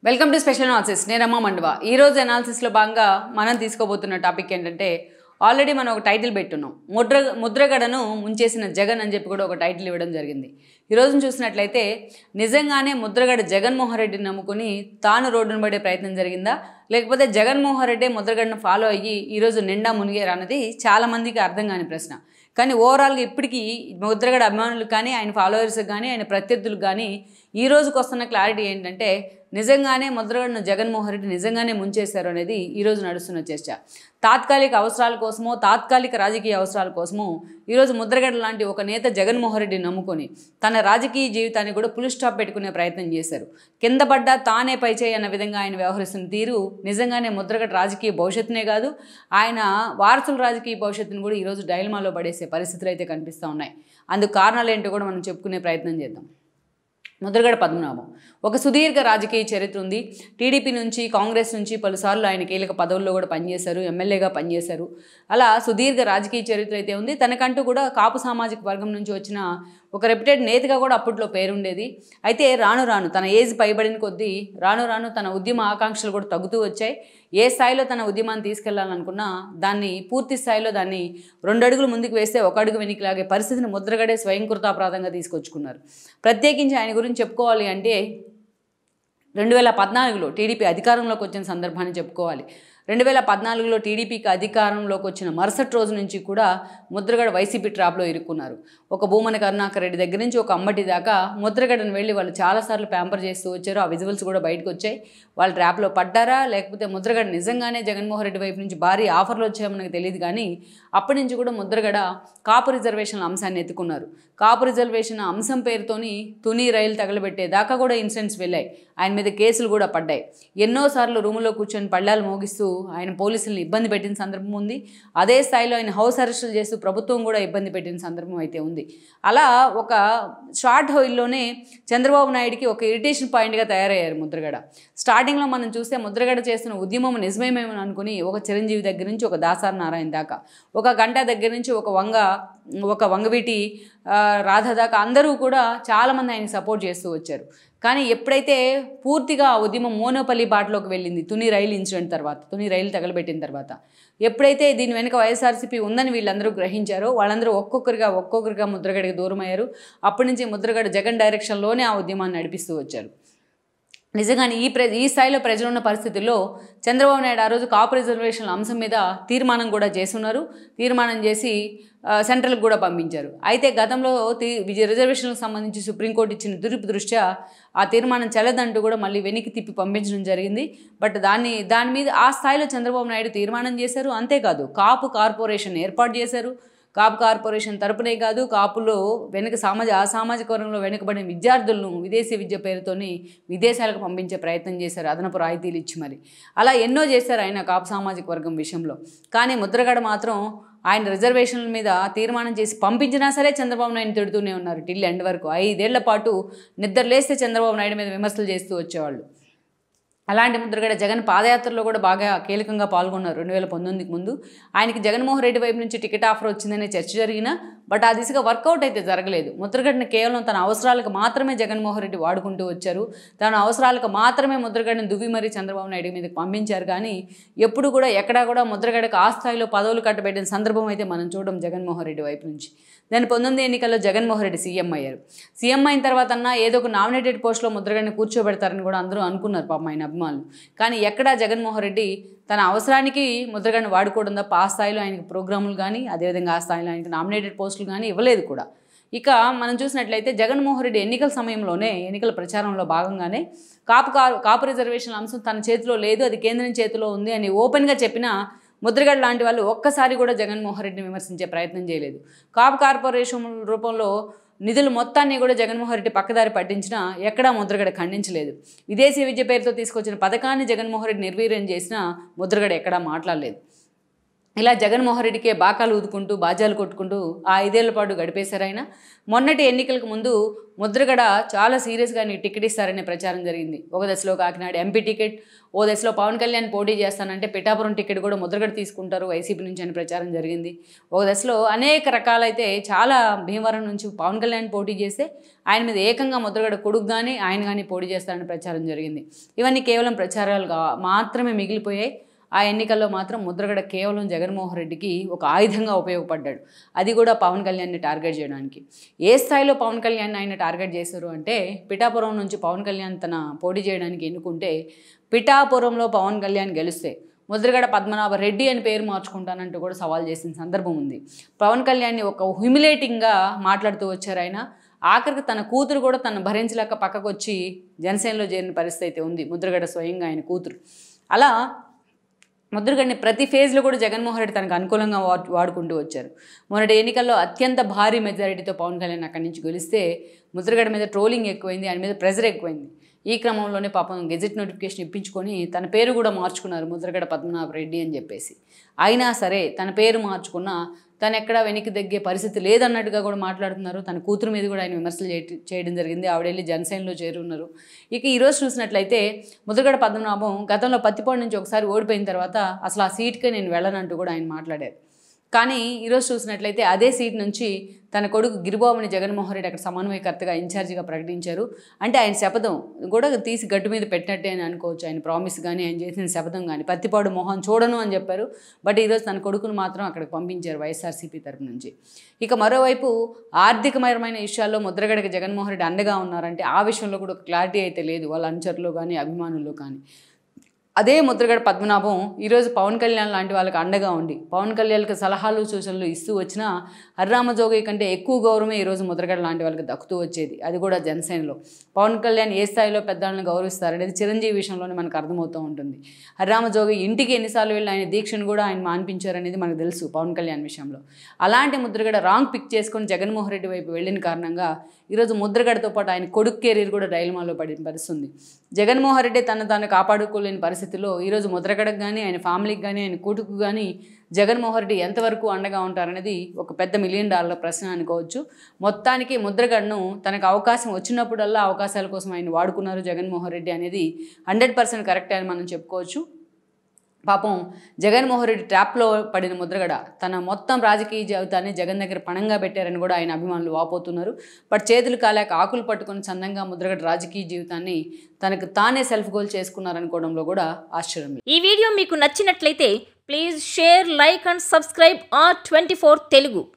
Welcome to special analysis. నేను రమా మండవ. ఈరోజు అనాలిసిస్లో భాగంగా మనం తీసుకోబోతున్న టాపిక్ ఏంటంటే, ఆల్రెడీ మనం ఒక టైటిల్ పెట్టున్నాం, ముద్రగడను ముంచేసిన జగన్ అని చెప్పి కూడా ఒక టైటిల్ ఇవ్వడం జరిగింది. ఈరోజు చూసినట్లయితే నిజంగానే ముద్రగడ జగన్మోహన్ రెడ్డిని నమ్ముకుని తాను రోడ్డును పడే ప్రయత్నం జరిగిందా, లేకపోతే జగన్మోహన్ రెడ్డి ముద్రగడను ఫాలో అయ్యి ఈరోజు నిండా మునిగారు అన్నది చాలామందికి అర్థం కాని ప్రశ్న. కానీ ఓవరాల్గా ఇప్పటికీ ముద్రగడ అభిమానులకు కానీ, ఆయన ఫాలోవర్స్కి కానీ, ఆయన ప్రత్యర్థులకు కానీ ఈ రోజుకి వస్తున్న క్లారిటీ ఏంటంటే, నిజంగానే ముద్రగడను జగన్మోహన్ రెడ్డి నిజంగానే ముంచేశారు అనేది ఈరోజు నడుస్తున్న చర్చ. తాత్కాలిక అవసరాల కోసమో, తాత్కాలిక రాజకీయ అవసరాల కోసమో ఈరోజు ముద్రగడ లాంటి ఒక నేత జగన్మోహన్ రెడ్డిని నమ్ముకొని తన రాజకీయ జీవితాన్ని కూడా ఫుల్ స్టాప్ పెట్టుకునే ప్రయత్నం చేశారు. కింద పడ్డా తానే పైచేయి అన్న విధంగా ఆయన వ్యవహరిస్తున్న తీరు నిజంగానే ముద్రగడ రాజకీయ భవిష్యత్తునే కాదు, ఆయన వారసుల రాజకీయ భవిష్యత్తును కూడా ఈరోజు డైలమాలో పడేసే పరిస్థితులు అయితే కనిపిస్తూ ఉన్నాయి. అందుకు కారణాలు ఏంటో కూడా మనం చెప్పుకునే ప్రయత్నం చేద్దాం. ముద్రగడ పద్మనాభం ఒక సుదీర్ఘ రాజకీయ చరిత్ర ఉంది. టీడీపీ నుంచి, కాంగ్రెస్ నుంచి పలుసార్లు ఆయన కీలక పదవుల్లో కూడా పనిచేశారు, ఎమ్మెల్యేగా పనిచేశారు. అలా సుదీర్ఘ రాజకీయ చరిత్ర అయితే ఉంది. తనకంటూ కూడా కాపు సామాజిక వర్గం నుంచి వచ్చిన ఒక రెప్యుటెడ్ నేతగా కూడా అప్పట్లో పేరుండేది. అయితే రాను రాను తన ఏజ్ పైబడిన కొద్దీ రాను రాను తన ఉద్యమ ఆకాంక్షలు కూడా తగ్గుతూ వచ్చాయి. ఏ స్థాయిలో తన ఉద్యమాన్ని తీసుకెళ్లాలనుకున్నా దాన్ని పూర్తి స్థాయిలో దాన్ని 2 అడుగులు ముందుకు వేస్తే 1 అడుగు వెనక్కిలాగే పరిస్థితిని ముద్రగడే స్వయంకృతాపరాధంగా తీసుకొచ్చుకున్నారు. ప్రత్యేకించి ఆయన గురించి చెప్పుకోవాలి అంటే 2014లో టీడీపీ అధికారంలోకి వచ్చిన సందర్భాన్ని చెప్పుకోవాలి. 2014లో టీడీపీకి అధికారంలోకి వచ్చిన మరుసటి రోజు నుంచి కూడా ముద్రగడ వైసీపీ ట్రాప్లో ఇరుక్కున్నారు. ఒక భూమన కరుణాకర్ రెడ్డి దగ్గర నుంచి ఒక అమ్మటి దాకా ముద్రగడను వెళ్ళి వాళ్ళు చాలాసార్లు ప్యాంపర్ చేస్తూ వచ్చారు. ఆ విజువల్స్ కూడా బయటకు వచ్చాయి. వాళ్ళు ట్రాప్లో పడ్డారా, లేకపోతే ముద్రగడ నిజంగానే జగన్మోహన్ రెడ్డి వైపు నుంచి భారీ ఆఫర్లు వచ్చాయో మనకు తెలియదు. కానీ అప్పటి నుంచి కూడా ముద్రగడ కాపు రిజర్వేషన్ల అంశాన్ని ఎత్తుకున్నారు. కాపు రిజర్వేషన్ అంశం పేరుతోని తుని రైలు తగలబెట్టే దాకా కూడా ఇన్సిడెంట్స్ వెళ్ళాయి. ఆయన మీద కేసులు కూడా పడ్డాయి. ఎన్నోసార్లు రూములో కూర్చొని పళ్ళాలు మోగిస్తూ ఆయన పోలీసులను ఇబ్బంది పెట్టిన సందర్భం ఉంది. అదే స్థాయిలో ఆయన హౌస్ అరెస్టులు చేస్తూ ప్రభుత్వం కూడా ఇబ్బంది పెట్టిన సందర్భం అయితే ఉంది. అలా ఒక షార్ట్ హోయిల్లోనే చంద్రబాబు నాయుడికి ఒక ఇరిటేషన్ పాయింట్గా తయారయ్యారు ముద్రగడ. స్టార్టింగ్లో మనం చూస్తే ముద్రగడ చేస్తున్న ఉద్యమం నిజమేమేమని అనుకుని ఒక చిరంజీవి దగ్గర నుంచి ఒక దాసారి నారాయణ దాకా, ఒక గంట దగ్గర నుంచి ఒక వంగవీటి రాధ దాకా అందరూ కూడా చాలామంది ఆయన సపోర్ట్ చేస్తూ వచ్చారు. కానీ ఎప్పుడైతే పూర్తిగా ఆ ఉద్యమం మోనోపల్లి బాటలోకి వెళ్ళింది, తుని రైలు ఇన్సిడెంట్ తర్వాత, తుని రైలు తగలబెట్టిన తర్వాత, ఎప్పుడైతే దీని వెనుక వైఎస్ఆర్సీపీ ఉందని వీళ్ళందరూ గ్రహించారో వాళ్ళందరూ ఒక్కొక్కరిగా ముద్రగడకి దూరం అయ్యారు. అప్పటి నుంచి ముద్రగడ జగన్ డైరెక్షన్లోనే ఆ ఉద్యమాన్ని నడిపిస్తూ వచ్చారు. నిజంగానే ఈ స్థాయిలో ప్రజలున్న పరిస్థితుల్లో చంద్రబాబు నాయుడు ఆ రోజు కాపు రిజర్వేషన్ల అంశం మీద తీర్మానం కూడా చేస్తున్నారు. తీర్మానం చేసి సెంట్రల్కి కూడా పంపించారు. అయితే గతంలో రిజర్వేషన్లకు సంబంధించి సుప్రీంకోర్టు ఇచ్చిన తీర్పు దృష్ట్యా ఆ తీర్మానం చెల్లదంటూ కూడా మళ్ళీ వెనక్కి తిప్పి పంపించడం జరిగింది. బట్ దాని మీద ఆ స్థాయిలో చంద్రబాబు నాయుడు తీర్మానం చేశారు. అంతేకాదు కాపు కార్పొరేషన్ ఏర్పాటు చేశారు. కాపు కార్పొరేషన్ తరపునే కాదు, కాపులో అసామాజిక వర్గంలో వెనుకబడిన విద్యార్థులను విదేశీ విద్య పేరుతోని విదేశాలకు పంపించే ప్రయత్నం చేశారు, అదనపు రాయితీలు ఇచ్చి. మరి అలా ఎన్నో చేశారు ఆయన కాపు సామాజిక వర్గం విషయంలో. కానీ ముద్రగడ మాత్రం ఆయన రిజర్వేషన్ల మీద తీర్మానం చేసి పంపించినా సరే చంద్రబాబు నాయుడు తిడుతూనే ఉన్నారు టిల్ ఎండ్ వరకు. 5 ఏళ్ల పాటు నిద్రలేస్తే చంద్రబాబు నాయుడు మీద విమర్శలు చేస్తూ వచ్చేవాళ్ళు. అలాంటి ముద్రగడ జగన్ పాదయాత్రలో కూడా బాగా కీలకంగా పాల్గొన్నారు. 2019కి ముందు ఆయనకి జగన్మోహన్ రెడ్డి వైపు నుంచి టికెట్ ఆఫర్ వచ్చిందనే చర్చ జరిగినా బట్ ఆ దిశగా వర్కౌట్ అయితే జరగలేదు. ముద్రగడని కేవలం తన అవసరాలకు మాత్రమే జగన్మోహన్ రెడ్డి వాడుకుంటూ వచ్చారు. తన అవసరాలకు మాత్రమే ముద్రగడని దువ్వి మరీ చంద్రబాబు నాయుడు మీదకి పంపించారు. కానీ ఎప్పుడు కూడా ఎక్కడా కూడా ముద్రగడకు ఆ స్థాయిలో పదవులు కట్టబెట్టిన సందర్భం అయితే మనం చూడడం జగన్మోహన్ రెడ్డి వైపు నుంచి. దాని 19 ఎన్నికల్లో జగన్మోహన్ రెడ్డి సీఎం అయ్యారు. సీఎం అయిన తర్వాత ఏదో ఒక నామినేటెడ్ పోస్టులో ముద్రగడని కూర్చోబెడతారని కూడా అందరూ అనుకున్నారు పాపం ఆయన అభిమానులు. కానీ ఎక్కడా జగన్మోహన్ రెడ్డి తన అవసరానికి ముద్రగడని వాడుకోవడం తప్ప ఆ స్థాయిలో ఆయనకి ప్రోగ్రాములు కానీ, అదేవిధంగా ఆ స్థాయిలో ఆయనకి నామినేటెడ్ పోస్టులు కానీ ఇవ్వలేదు కూడా. ఇక మనం చూసినట్లయితే జగన్మోహన్ రెడ్డి ఎన్నికల సమయంలోనే, ఎన్నికల ప్రచారంలో భాగంగానే కాపు రిజర్వేషన్ల అంశం తన చేతిలో లేదు, అది కేంద్రం చేతిలో ఉంది అని ఓపెన్గా చెప్పిన ముద్రగడ లాంటి వాళ్ళు ఒక్కసారి కూడా జగన్మోహన్ రెడ్డిని విమర్శించే ప్రయత్నం చేయలేదు. కాపు కార్పొరేషన్ రూపంలో నిధులు మొత్తాన్ని కూడా జగన్మోహన్ రెడ్డి పక్కదారి పట్టించినా ఎక్కడా ముద్రగడ ఖండించలేదు. విదేశీ విద్య పేరుతో తీసుకొచ్చిన పథకాన్ని జగన్మోహన్ రెడ్డి నిర్వీర్యం చేసినా ముద్రగడ ఎక్కడా మాట్లాడలేదు. ఇలా జగన్మోహన్ రెడ్డికే బాకాలు ఊదుకుంటూ బాజాలు కొట్టుకుంటూ ఆ 5 ఏళ్ల పాటు గడిపేశారు ఆయన. మొన్నటి ఎన్నికలకు ముందు ముద్రగడ చాలా సీరియస్గా నీకు టికెట్ ఇస్తారనే ప్రచారం జరిగింది. ఒక దశలో కాకినాడ ఎంపీ టికెట్, ఓ దశలో పవన్ కళ్యాణ్ పోటీ చేస్తానంటే పిఠాపురం టికెట్ కూడా ముద్రగడ తీసుకుంటారు వైసీపీ నుంచి అని ప్రచారం జరిగింది. ఒక దశలో అనేక రకాలైతే చాలా భీమవరం నుంచి పవన్ కళ్యాణ్ పోటీ చేస్తే ఆయన మీద ఏకంగా ముద్రగడ కొడుకు కానీ ఆయన కానీ పోటీ చేస్తారని ప్రచారం జరిగింది. ఇవన్నీ కేవలం ప్రచారాలుగా మాత్రమే మిగిలిపోయాయి. ఆ ఎన్నికల్లో మాత్రం ముద్రగడ కేవలం జగన్మోహన్ రెడ్డికి ఒక ఆయుధంగా ఉపయోగపడ్డాడు. అది కూడా పవన్ కళ్యాణ్ని టార్గెట్ చేయడానికి. ఏ స్థాయిలో పవన్ కళ్యాణ్ ఆయన టార్గెట్ చేశారు అంటే, పిఠాపురం నుంచి పవన్ కళ్యాణ్ తన పోటీ చేయడానికి ఎన్నుకుంటే పిఠాపురంలో పవన్ కళ్యాణ్ గెలిస్తే ముద్రగడ పద్మనాభరెడ్డి అని పేరు మార్చుకుంటానంటూ కూడా సవాల్ చేసిన సందర్భం ఉంది. పవన్ కళ్యాణ్ని ఒక హ్యూమిలేటింగ్గా మాట్లాడుతూ వచ్చారు ఆయన. ఆఖరికి తన కూతురు కూడా తను భరించలేక పక్కకు వచ్చి జనసేనలో చేరిన పరిస్థితి అయితే ఉంది, ముద్రగడ స్వయంగా ఆయన కూతురు. అలా ముద్రగడని ప్రతి ఫేజ్లో కూడా జగన్మోహన్ రెడ్డి తనకు అనుకూలంగా వాడుకుంటూ వచ్చారు. మొన్నటి ఎన్నికల్లో అత్యంత భారీ మెజారిటీతో పవన్ కళ్యాణ్ అక్కడి నుంచి గెలిస్తే ముద్రగడ మీద ట్రోలింగ్ ఎక్కువైంది, ఆయన మీద ప్రెజర్ ఎక్కువైంది. ఈ క్రమంలోనే పాపం గెజెట్ నోటిఫికేషన్ ఇప్పించుకొని తన పేరు కూడా మార్చుకున్నారు, ముద్రగడ పద్మనాభరెడ్డి అని చెప్పేసి. అయినా సరే తన పేరు మార్చుకున్న తను ఎక్కడా వెనక్కి తగ్గే పరిస్థితి లేదన్నట్టుగా కూడా మాట్లాడుతున్నారు. తన కూతురు మీద కూడా ఆయన విమర్శలు చేయడం జరిగింది. ఆవిడ వెళ్ళి జనసేనలో చేరున్నారు. ఇక ఈరోజు చూసినట్లయితే ముద్రగడ పద్మనాభం గతంలో పత్తిపాడు నుంచి ఒకసారి ఓడిపోయిన తర్వాత అసలు ఆ సీట్కే నేను వెళ్ళనంటూ కూడా ఆయన మాట్లాడారు. కానీ ఈరోజు చూసినట్లయితే అదే సీట్ నుంచి తన కొడుకు గిరిబాబుని జగన్మోహన్ రెడ్డి అక్కడ సమన్వయకర్తగా ఇన్ఛార్జిగా ప్రకటించారు. అంటే ఆయన శపథం కూడా తీసి గట్టు మీద పెట్టినట్టే అని అనుకోవచ్చు. ఆయన ప్రామిస్ కానీ ఆయన చేసిన శపథం కానీ పత్తిపాడు మోహన్ చూడను అని చెప్పారు. బట్ ఈరోజు తన కొడుకును మాత్రం అక్కడికి పంపించారు వైఎస్ఆర్సీపీ తరపు నుంచి. ఇక మరోవైపు ఆర్థికపరమైన విషయాల్లో ముద్రగడకి జగన్మోహన్ రెడ్డి అండగా ఉన్నారంటే ఆ విషయంలో కూడా ఒక క్లారిటీ అయితే లేదు వాళ్ళ అనుచరులు కానీ అభిమానులు కానీ. అదే ముద్రగడ పద్మనాభం ఈరోజు పవన్ కళ్యాణ్ లాంటి వాళ్ళకి అండగా ఉండి పవన్ కళ్యాణ్కి సలహాలు సూచనలు ఇస్తూ వచ్చినా హరిరామజోగి కంటే ఎక్కువ గౌరవమే ఈరోజు ముద్రగడ లాంటి వాళ్ళకి దక్కుతూ వచ్చేది. అది కూడా జనసేనలో. పవన్ కళ్యాణ్ ఏ స్థాయిలో పెద్దవాళ్ళని గౌరవిస్తారనేది చిరంజీవి విషయంలోనే మనకు అర్థమవుతూ ఉంటుంది. హరిరామజోగి ఇంటికి ఎన్నిసార్లు వెళ్ళి ఆయన దీక్షను కూడా ఆయన మాన్పించారనేది మనకు తెలుసు పవన్ కళ్యాణ్ విషయంలో. అలాంటి ముద్రగడ రాంగ్ పిక్ చేసుకొని జగన్మోహన్ రెడ్డి వైపు వెళ్ళిన కారణంగా ఈరోజు ముద్రగడతో పాటు ఆయన కొడుకు కెరీర్ కూడా డైలమాలో పడిన పరిస్థితుంది. జగన్మోహన్ రెడ్డి తాను కాపాడుకోలేని పరిస్థితిలో ఈరోజు ముద్రగడకు కానీ ఆయన ఫ్యామిలీకి కానీ ఆయన కూతుకు కానీ జగన్మోహన్ రెడ్డి ఎంతవరకు అండగా ఉంటారనేది ఒక పెద్ద $1 మిలియన్ ప్రశ్న అనుకోవచ్చు. మొత్తానికి ముద్రగడను తనకు అవకాశం వచ్చినప్పుడల్లా అవకాశాల కోసం ఆయన వాడుకున్నారు జగన్మోహన్ రెడ్డి అనేది 100% కరెక్టే అని మనం చెప్పుకోవచ్చు. పాపం జగన్మోహన్ రెడ్డి ట్రాప్లో పడిన ముద్రగడ తన మొత్తం రాజకీయ జీవితాన్ని జగన్ దగ్గర పణంగా పెట్టారని కూడా ఆయన అభిమానులు వాపోతున్నారు. బట్ చేతులు కాలేక ఆకులు పట్టుకుని చందంగా ముద్రగడ రాజకీయ జీవితాన్ని తనకు తానే సెల్ఫ్ గోల్ చేసుకున్నారనుకోవడంలో కూడా ఆశ్చర్యం. ఈ వీడియో మీకు నచ్చినట్లయితే please share, like and subscribe R24 Telugu.